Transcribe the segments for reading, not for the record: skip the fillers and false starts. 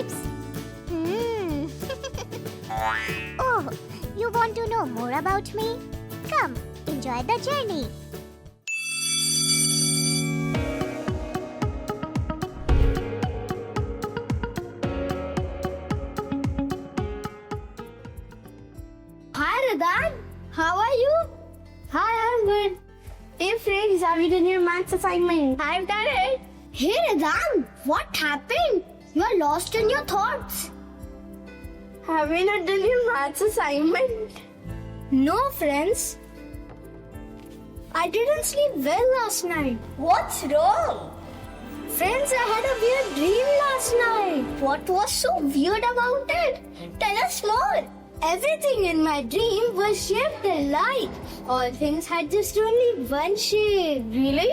shapes. Oh, you want to know more about me? Come, enjoy the journey. Hi Radhan, how are you? Hi, I'm good. Hey friends, have you done your maths assignment? I've done it. Hey Radhan, what happened? You're lost in your thoughts. Have you not done your maths assignment? No friends. I didn't sleep well last night. What's wrong? Friends, I had a weird dream last night. What was so weird about it? Tell us more. Everything in my dream was shaped alike. All things had just only one shape. Really?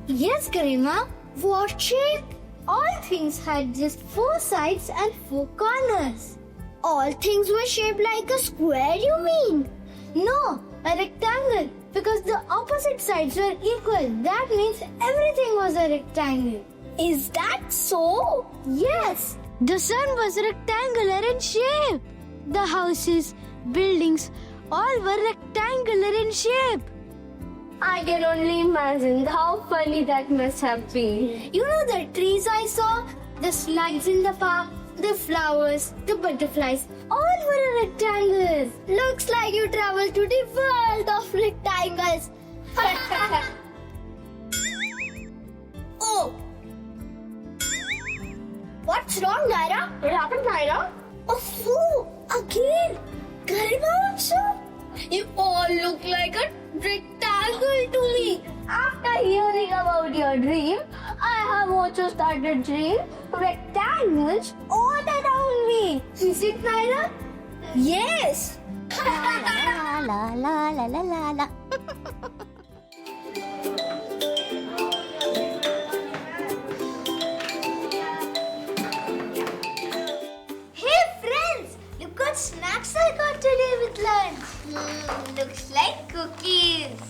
Yes, Garima. What shape? All things had just 4 sides and 4 corners. All things were shaped like a square, you mean? No, a rectangle. Because the opposite sides were equal. That means everything was a rectangle. Is that so? Yes. The sun was rectangular in shape. The houses, buildings, all were rectangular in shape. I can only imagine how funny that must have been. You know the trees I saw, the slides in the park, the flowers, the butterflies, all were rectangles. Looks like you traveled to the world of rectangles. Oh! What's wrong, Naira? What happened, Naira? Oh, so again? Garima also? You all look like a rectangle to me. After hearing about your dream, I have also started dreaming rectangles all around me. Is it, Naira? Yes. La la la la la la la. Hey friends, look what snacks I got today with lunch. Looks like cookies.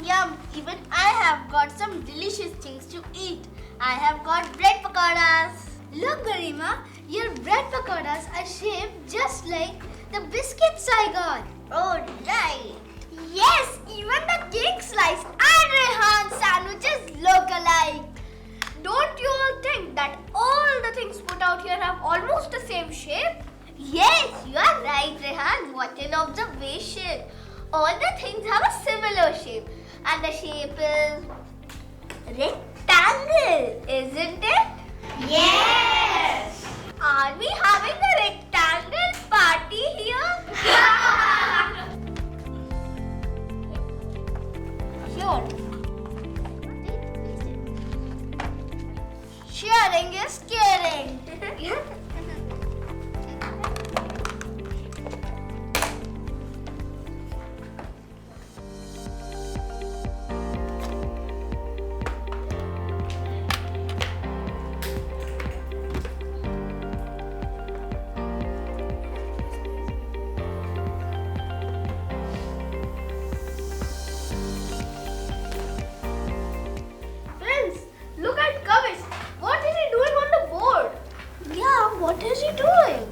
Yum. Even I have got some delicious things to eat. I have got bread pakoras. Look, Garima, your bread pakoras are shaped just like the biscuits I got. Oh, right. Yes, even the cake slice and Rehan sandwiches look alike. Don't you all think that all the things put out here have almost the same shape? Yes, you are right, Rehan. What an observation. All the things have a similar shape. And the shape is rectangle, isn't it? Yes! Are we having a rectangle party here? Sure. Sharing is caring. Friends, look at Kavish. What is he doing on the board? Yeah, what is he doing?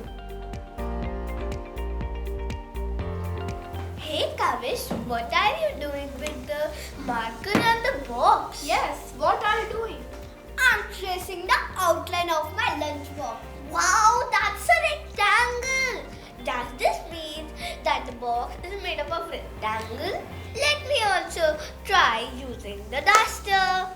Hey Kavish, what are you doing with the marker and the box? Yes, what are you doing? I'm tracing the outline of my lunchbox. Wow, that's a rectangle. Does this mean that the box is made up of rectangle? Let me also try using the duster.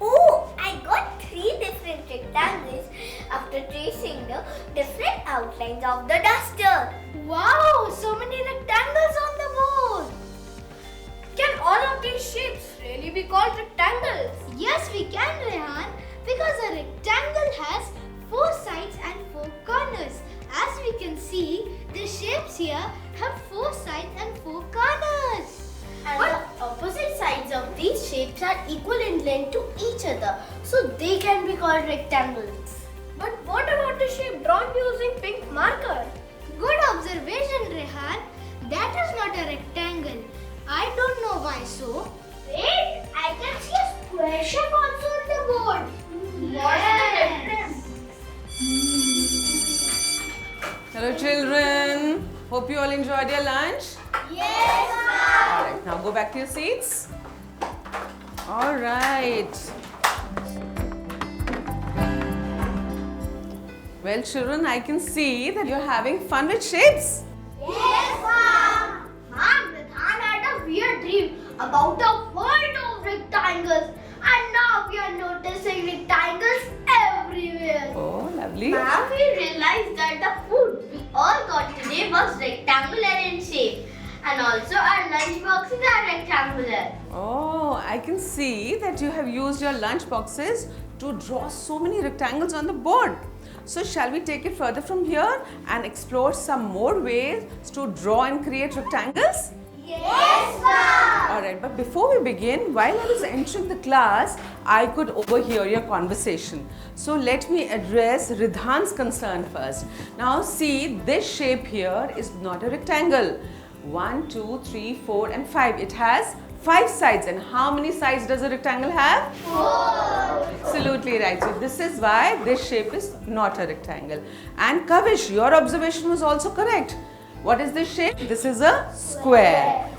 Oh, I got 3 different rectangles after tracing the different outlines of the duster. Wow, so many rectangles on the board. Can all of these shapes really be called rectangles? Yes, we can, Rehan, because a rectangle has 4 sides and 4 corners. As we can see, the shapes here have 4 sides and 4 corners. And the opposite sides of these shapes are equal in length to each other, so they can be called rectangles. But what about the shape drawn using paper? not a rectangle. I don't know why so. Wait, I can see a square shape also on the board. What's the difference? Hello children. Hope you all enjoyed your lunch. Yes, ma'am. Alright, now go back to your seats. Alright. Well children, I can see that you're having fun with shapes. Yes, ma'am. Ma'am, Vidhan had a weird dream about the world of rectangles, and now we are noticing rectangles everywhere. Oh, lovely. Ma'am, we realized that the food we all got today was rectangular in shape, and also our lunch boxes are rectangular. Oh, I can see that you have used your lunch boxes to draw so many rectangles on the board. So shall we take it further from here and explore some more ways to draw and create rectangles? Yes, ma'am. Alright, but before we begin, while I was entering the class, I could overhear your conversation. So let me address Ridhan's concern first. Now see, this shape here is not a rectangle. 1, 2, 3, 4 and 5. It has 5 sides. And how many sides does a rectangle have? 4. Absolutely right. So this is why this shape is not a rectangle. And Kavish, your observation was also correct. What is this shape? This is a square.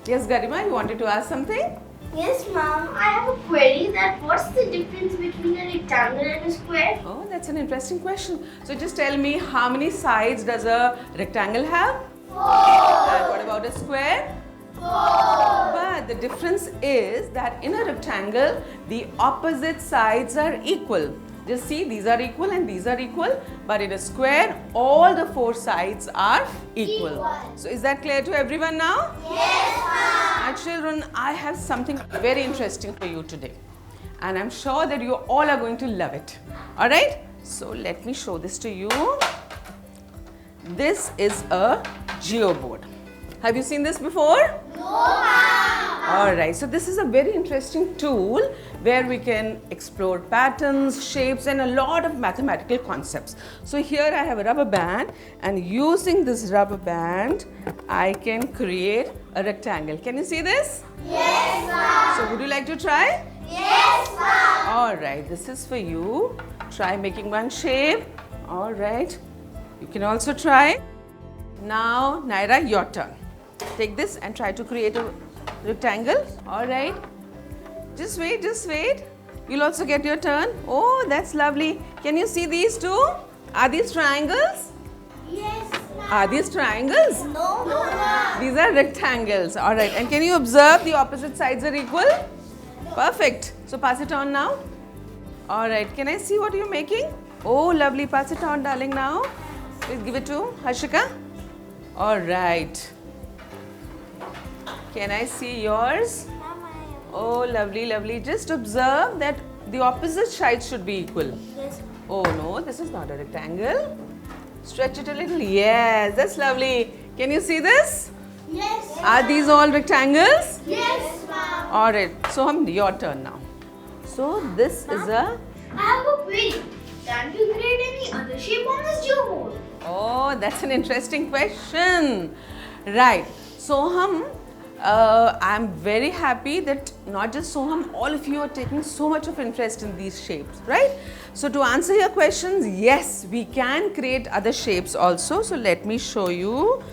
Yes, Garima, you wanted to ask something? Yes, ma'am. I have a query that what's the difference between a rectangle and a square? Oh, that's an interesting question. So just tell me, how many sides does a rectangle have? 4. And what about a square? 4. But the difference is that in a rectangle, the opposite sides are equal. Just see, these are equal and these are equal. But in a square, all the 4 sides are equal. So is that clear to everyone now? Yes, ma'am. My children, I have something very interesting for you today. And I'm sure that you all are going to love it. Alright? So let me show this to you. This is a geoboard. Have you seen this before? No, ma'am. Alright, so this is a very interesting tool where we can explore patterns, shapes and a lot of mathematical concepts. So here I have a rubber band, and using this rubber band, I can create a rectangle. Can you see this? Yes, ma'am. So would you like to try? Yes, ma'am. Alright, this is for you. Try making one shape. Alright, you can also try. Now, Naira, your turn. Take this and try to create a rectangle. Alright. Just wait, just wait. You'll also get your turn. Oh, that's lovely. Can you see these two? Are these triangles? Yes, ma'am. Are these triangles? No, ma'am. These are rectangles. Alright. And can you observe the opposite sides are equal? Perfect. So pass it on now. Alright. Can I see what you're making? Oh, lovely. Pass it on, darling, now. Please give it to Harshika. Alright. Can I see yours? Oh, lovely, lovely. Just observe that the opposite sides should be equal. Yes, Oh no, this is not a rectangle. Stretch it a little. Yes, that's lovely. Can you see this? yes. Are these all rectangles? Yes, ma'am. Alright, so your turn now. So this is a... I have a query. Can you create any other shape on this geoboard? Oh, that's an interesting question. Right. Soham, I'm very happy that not just Soham, all of you are taking so much of interest in these shapes, right? So to answer your questions, yes, we can create other shapes also. So let me show you.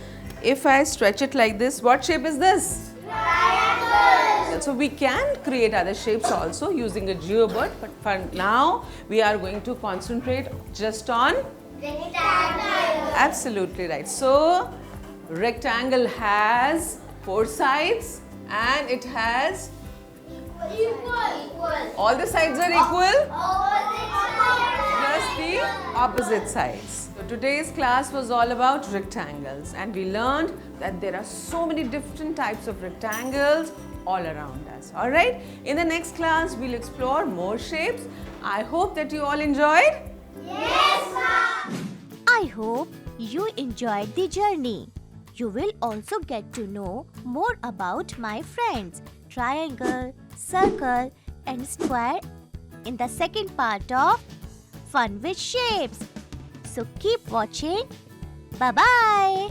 If I stretch it like this, what shape is this? Triangle. So we can create other shapes also using a geoboard, but for now we are going to concentrate just on... Rectangle. Absolutely right. So rectangle has 4 sides and it has... Equal. all the sides are equal plus Opposite the opposite sides. So today's class was all about rectangles, and we learned that there are so many different types of rectangles all around us. Alright, in the next class we'll explore more shapes. I hope that you all enjoyed. Yes, ma'am. I hope you enjoyed the journey. You will also get to know more about my friends, triangle, circle and square in the second part of Fun with Shapes. So keep watching. Bye-bye.